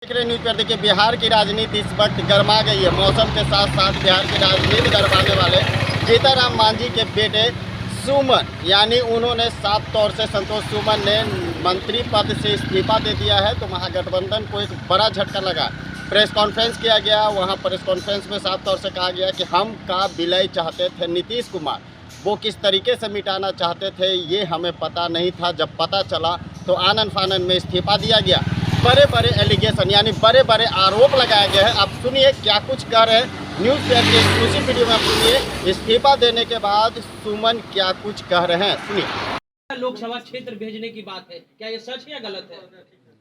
देख रहे न्यूज़ पर देखिए, बिहार की राजनीति इस वक्त गर्मा गई है। मौसम के साथ साथ बिहार की राजनीति गरमाने वाले जीतन मांझी के बेटे सुमन, यानी उन्होंने साफ तौर से संतोष सुमन ने मंत्री पद से इस्तीफा दे दिया है। तो महागठबंधन को एक बड़ा झटका लगा। प्रेस कॉन्फ्रेंस किया गया, वहां प्रेस कॉन्फ्रेंस में साफ तौर से कहा गया कि हम का विलय चाहते थे नीतीश कुमार, वो किस तरीके से मिटाना चाहते थे ये हमें पता नहीं था। जब पता चला तो आनन फानन में इस्तीफा दिया गया। बड़े बड़े एलिगेशन यानी बड़े बड़े आरोप लगाए गए हैं। अब सुनिए क्या कुछ कह रहे हैं न्यूज़ पेपर के एक्सक्लूसिव वीडियो में। आप सुनिए इस्तीफा देने के बाद सुमन क्या कुछ कह रहे हैं, सुनिए। लोकसभा क्षेत्र भेजने की बात है, क्या ये सच है या गलत है?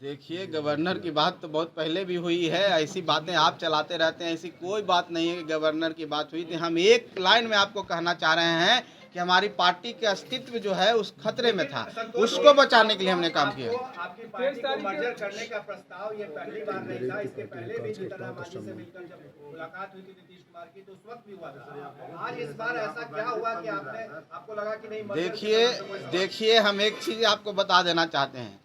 देखिए, गवर्नर की बात तो बहुत पहले भी हुई है। ऐसी बातें आप चलाते रहते हैं, ऐसी कोई बात नहीं है कि गवर्नर की बात हुई थी। हम एक लाइन में आपको कहना चाह रहे हैं कि हमारी पार्टी के अस्तित्व जो है उस खतरे में था, उसको बचाने के लिए हमने काम किया। आपकी पार्टी को मर्जर करने का प्रस्ताव ये पहली बार नहीं था। इसके पहले भी जीतन मांझी से मिलकर जब मुलाकात हुई थी नीतीश कुमार की, तो उस वक्त भी हुआ था। आज इस बार ऐसा क्या हुआ कि आपको लगा कि नहीं? देखिए, हम एक चीज़ आपको बता देना चाहते हैं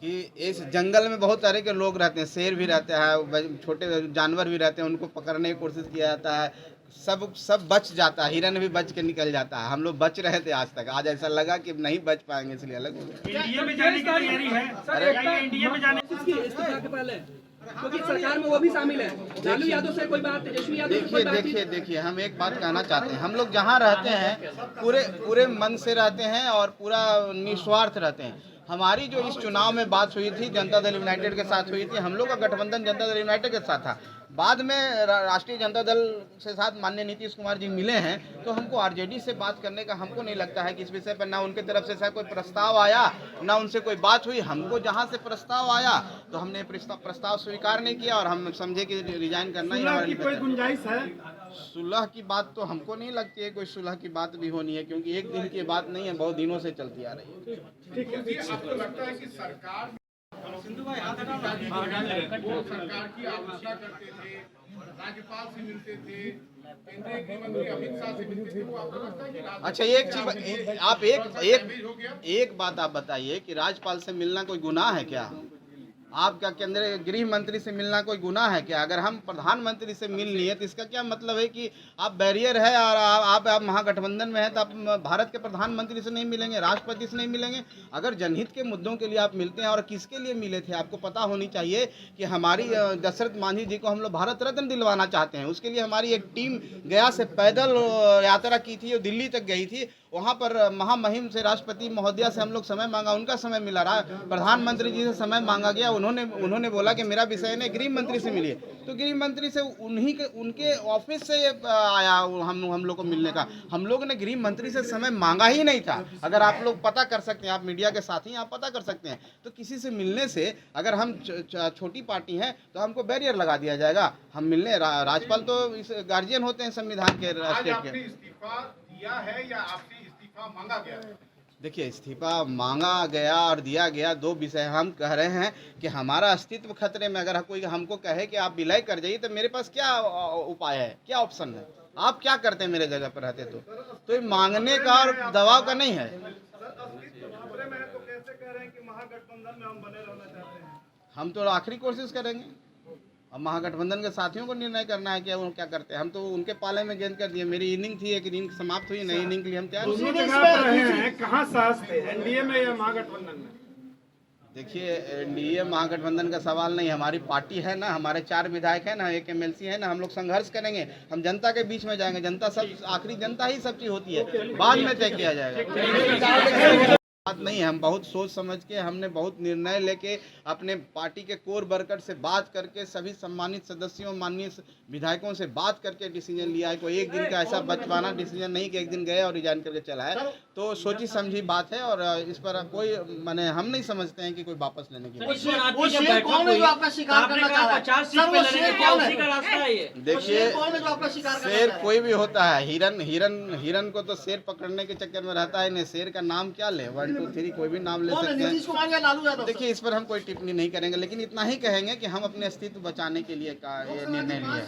कि इस जंगल में बहुत तरह के लोग रहते हैं। शेर भी रहते हैं, छोटे जानवर भी रहते हैं, उनको पकड़ने की कोशिश किया जाता है। सब बच जाता है, हिरन भी बच के निकल जाता है। हम लोग बच रहे थे आज तक, आज ऐसा लगा कि नहीं बच पाएंगे, इसलिए अलग हो गए। एनडीए में जाने की तैयारी है सर? एनडीए में जाने की इस्तीफा के पहले, क्योंकि सरकार में वो भी शामिल है। लालू यादव से कोई बात, तेजस्वी यादव से कोई बात? देखिए, हम एक बात कहना चाहते हैं। हम लोग जहाँ रहते हैं पूरे मन से रहते हैं और पूरा निस्वार्थ रहते हैं। हमारी जो इस चुनाव में बात हुई थी जनता दल यूनाइटेड के साथ हुई थी। हम लोग का गठबंधन जनता दल यूनाइटेड के साथ था। बाद में राष्ट्रीय जनता दल से साथ माननीय नीतीश कुमार जी मिले हैं, तो हमको आरजेडी से बात करने का हमको नहीं लगता है कि इस विषय पर ना उनके तरफ से ऐसा कोई प्रस्ताव आया, ना उनसे कोई बात हुई। हमको जहां से प्रस्ताव आया तो हमने प्रस्ताव स्वीकार नहीं किया और हम समझे कि रिजाइन करना ही हमारी कोई गुंजाइश है? सुलह की बात तो हमको नहीं लगती है, कोई सुलह की बात भी होनी है, क्योंकि एक दिन की बात नहीं है, बहुत दिनों से चलती आ रही है। ठीक है। आपको लगता है कि सरकार वो सरकार की आलोचना करते थे, राज्यपाल से मिलते थे, केंद्रीय गृह मंत्री अमित शाह से मिलते थे, वो आपको लगता है कि अच्छा, एक चीज आप एक बात आप बताइए कि राज्यपाल से मिलना कोई गुनाह है क्या? आपका केंद्रीय गृह मंत्री से मिलना कोई गुनाह है क्या? अगर हम प्रधानमंत्री से मिल लिए तो इसका क्या मतलब है कि आप बैरियर है और आप महागठबंधन में हैं तो आप भारत के प्रधानमंत्री से नहीं मिलेंगे, राष्ट्रपति से नहीं मिलेंगे? अगर जनहित के मुद्दों के लिए आप मिलते हैं और किसके लिए मिले थे आपको पता होनी चाहिए कि हमारी दशरथ मांझी जी को हम लोग भारत रत्न दिलवाना चाहते हैं। उसके लिए हमारी एक टीम गया से पैदल यात्रा की थी, वो दिल्ली तक गई थी। वहाँ पर महामहिम से राष्ट्रपति महोदया से हम लोग समय मांगा, उनका समय मिला रहा। प्रधानमंत्री जी से समय मांगा गया, उन्होंने बोला कि मेरा विषय ने गृह मंत्री से मिलिए, तो गृह मंत्री से उनके ऑफिस से आया हम लोग को मिलने का। हम लोग ने गृह मंत्री से समय मांगा ही नहीं था। अगर आप लोग पता कर सकते हैं, आप मीडिया के साथ ही आप पता कर सकते हैं, तो किसी से मिलने से अगर हम छोटी पार्टी हैं तो हमको बैरियर लगा दिया जाएगा। हम मिलने राज्यपाल तो इस गार्जियन होते हैं संविधान के, स्टेट के। इस्तीफा दिया है या आपसे इस्तीफा मांगा गया है? देखिए, इस्तीफा मांगा गया और दिया गया दो विषय। हम कह रहे हैं कि हमारा अस्तित्व खतरे में। अगर कोई हमको कहे कि आप विलय कर जाइए तो मेरे पास क्या उपाय है, क्या ऑप्शन है? आप क्या करते हैं मेरे जगह पर रहते तो ये मांगने का और दबाव का नहीं है। हम तो आखिरी कोशिश करेंगे। अब महागठबंधन के साथियों को निर्णय करना है कि वो क्या करते हैं। हम तो उनके पाले में गेंद कर दिए। मेरी इनिंग थी, एक इनिंग समाप्त हुई, नई इनिंग के लिए हम तैयार। कहाँ साहस थे, एनडीए में या महागठबंधन में? देखिए, एनडीए महागठबंधन का सवाल नहीं, हमारी पार्टी है ना, हमारे 4 विधायक हैं ना, 1 एमएलसी है ना। हम लोग संघर्ष करेंगे, हम जनता के बीच में जाएंगे। जनता सब, आखिरी जनता ही सब चीज होती है, बाद में तय किया जाएगा। बात नहीं है। हम बहुत सोच समझ के, हमने बहुत निर्णय लेके अपने पार्टी के कोर वर्कर से बात करके, सभी सम्मानित सदस्यों, माननीय विधायकों से बात करके डिसीजन लिया है। कोई एक दिन का ऐसा बचवाना डिसीजन नहीं कि एक दिन गए और रिजाइन करके चला है। तो सोची समझी बात है और इस पर कोई माने हम नहीं समझते हैं कि कोई वापस लेने की। देखिए, शेर कोई भी होता है, हिरन को तो शेर पकड़ने के चक्कर में रहता है। शेर का नाम क्या ले, 1 2 3 कोई भी नाम ले सकते हैं। देखिए, इस पर हम कोई टिप्पणी नहीं करेंगे, लेकिन इतना ही कहेंगे कि हम अपने अस्तित्व बचाने के लिए का ये निर्णय लिया।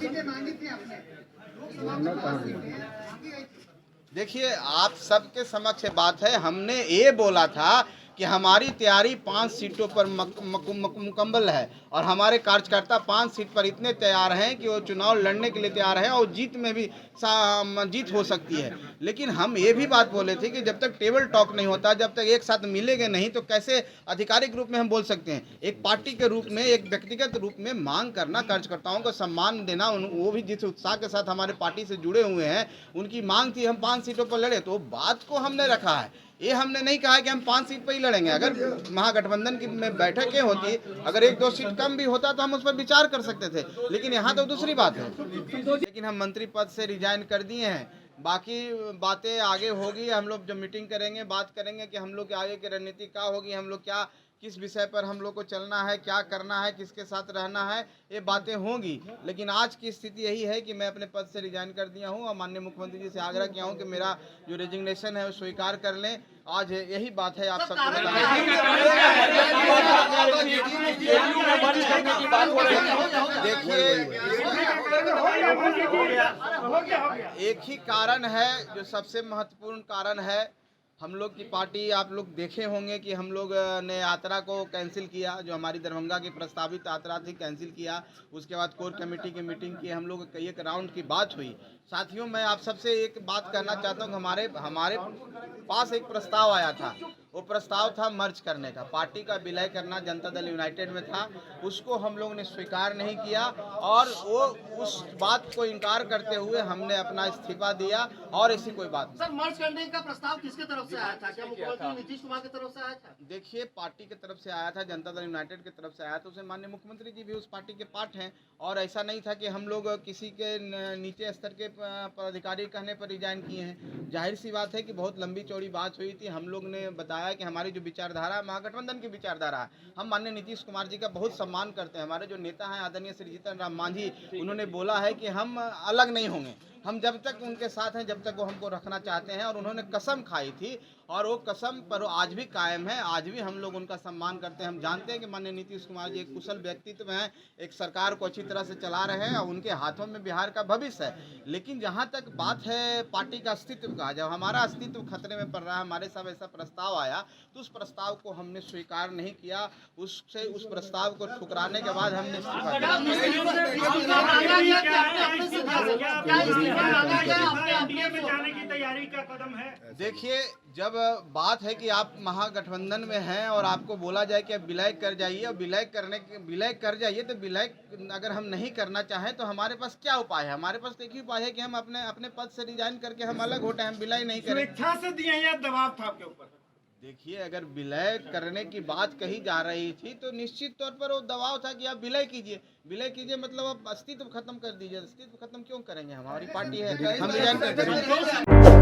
देखिए, आप सबके समक्ष बात है। हमने ये बोला था कि हमारी तैयारी 5 सीटों पर मुकम्मल है और हमारे कार्यकर्ता 5 सीट पर इतने तैयार हैं कि वो चुनाव लड़ने के लिए तैयार हैं और जीत में भी जीत हो सकती है। लेकिन हम ये भी बात बोले थे कि जब तक टेबल टॉक नहीं होता, जब तक एक साथ मिलेंगे नहीं, तो कैसे आधिकारिक रूप में हम बोल सकते हैं। एक पार्टी के रूप में, एक व्यक्तिगत रूप में मांग करना, कार्यकर्ताओं को सम्मान देना, वो भी जिस उत्साह के साथ हमारे पार्टी से जुड़े हुए हैं, उनकी मांग थी हम 5 सीटों पर लड़े, तो बात को हमने रखा है। ये हमने नहीं कहा कि हम 5 सीट पर ही लड़ेंगे। अगर महागठबंधन की में बैठकें होती, अगर 1-2 सीट कम भी होता तो हम उस पर विचार कर सकते थे, लेकिन यहाँ तो दूसरी बात है। लेकिन हम मंत्री पद से रिजाइन कर दिए हैं। बाकी बातें आगे होगी, हम लोग जब मीटिंग करेंगे, बात करेंगे कि हम लोग की आगे की रणनीति क्या होगी, हम लोग क्या, किस विषय पर हम लोग को चलना है, क्या करना है, किसके साथ रहना है, ये बातें होंगी। लेकिन आज की स्थिति यही है कि मैं अपने पद से रिजाइन कर दिया हूँ और माननीय मुख्यमंत्री जी से आग्रह किया हूँ कि मेरा जो रेजिग्नेशन है वो स्वीकार कर लें। आज यही बात है, आप सबको देखिए, एक ही कारण है जो सबसे महत्वपूर्ण कारण है। हम लोग की पार्टी, आप लोग देखे होंगे कि हम लोग ने यात्रा को कैंसिल किया, जो हमारी दरभंगा की प्रस्तावित यात्रा थी, कैंसिल किया। उसके बाद कोर कमेटी की मीटिंग की, हम लोग कई एक राउंड की बात हुई। साथियों, मैं आप सबसे एक बात कहना चाहता हूँ कि हमारे पास एक प्रस्ताव आया था। वो प्रस्ताव था मर्ज करने का, पार्टी का विलय करना जनता दल यूनाइटेड में था। उसको हम लोग ने स्वीकार नहीं किया और वो उस बात को इनकार करते हुए हमने अपना इस्तीफा दिया और ऐसी कोई बात नहीं। सर, मर्ज करने का प्रस्ताव किसके तरफ से आया था? क्या मुख्यमंत्री नीतीश कुमार की तरफ से आया था? देखिए, पार्टी की तरफ से आया था, जनता दल यूनाइटेड की तरफ से आया था। उसे माननीय मुख्यमंत्री जी भी उस पार्टी के पार्ट हैं और ऐसा नहीं था कि हम लोग किसी के नीचे स्तर के पदाधिकारी कहने पर रिजाइन किए हैं। जाहिर सी बात है कि बहुत लंबी चौड़ी बात हुई थी। हम लोग ने बताया कि हमारी जो विचारधारा, महागठबंधन की विचारधारा है, हम माननीय नीतीश कुमार जी का बहुत सम्मान करते हैं। हमारे जो नेता हैं आदरणीय श्री जीतन राम मांझी, उन्होंने बोला है कि हम अलग नहीं होंगे, हम जब तक उनके साथ हैं, जब तक वो हमको रखना चाहते हैं। और उन्होंने कसम खाई थी और वो कसम पर आज भी कायम है। आज भी हम लोग उनका सम्मान करते हैं। हम जानते हैं कि माननीय नीतीश कुमार जी एक कुशल व्यक्तित्व हैं, एक सरकार को अच्छी तरह से चला रहे हैं और उनके हाथों में बिहार का भविष्य है। लेकिन जहाँ तक बात है पार्टी का अस्तित्व का, जब हमारा अस्तित्व खतरे में पड़ रहा है, हमारे साथ ऐसा प्रस्ताव आया तो उस प्रस्ताव को हमने स्वीकार नहीं किया। उस प्रस्ताव को ठुकराने के बाद हमने इस्तीफा दिया। देखिए, जब बात है कि आप महागठबंधन में हैं और आपको बोला जाए कि आप विलय कर जाइए और विलय कर जाइए, तो विलय अगर हम नहीं करना चाहें तो हमारे पास क्या उपाय है? हमारे पास एक ही उपाय है कि हम अपने पद से रिजाइन करके हम अलग होते हैं, हम विलय नहीं करें। स्वेच्छा से दिया या दबाव था आपके ऊपर? देखिए, अगर विलय करने की बात कही जा रही थी तो निश्चित तौर पर वो दबाव था कि आप विलय कीजिए। विलय कीजिए मतलब आप अस्तित्व खत्म कर दीजिए। अस्तित्व खत्म क्यों करेंगे? हमारी पार्टी है, हम रिजाइन कर देंगे।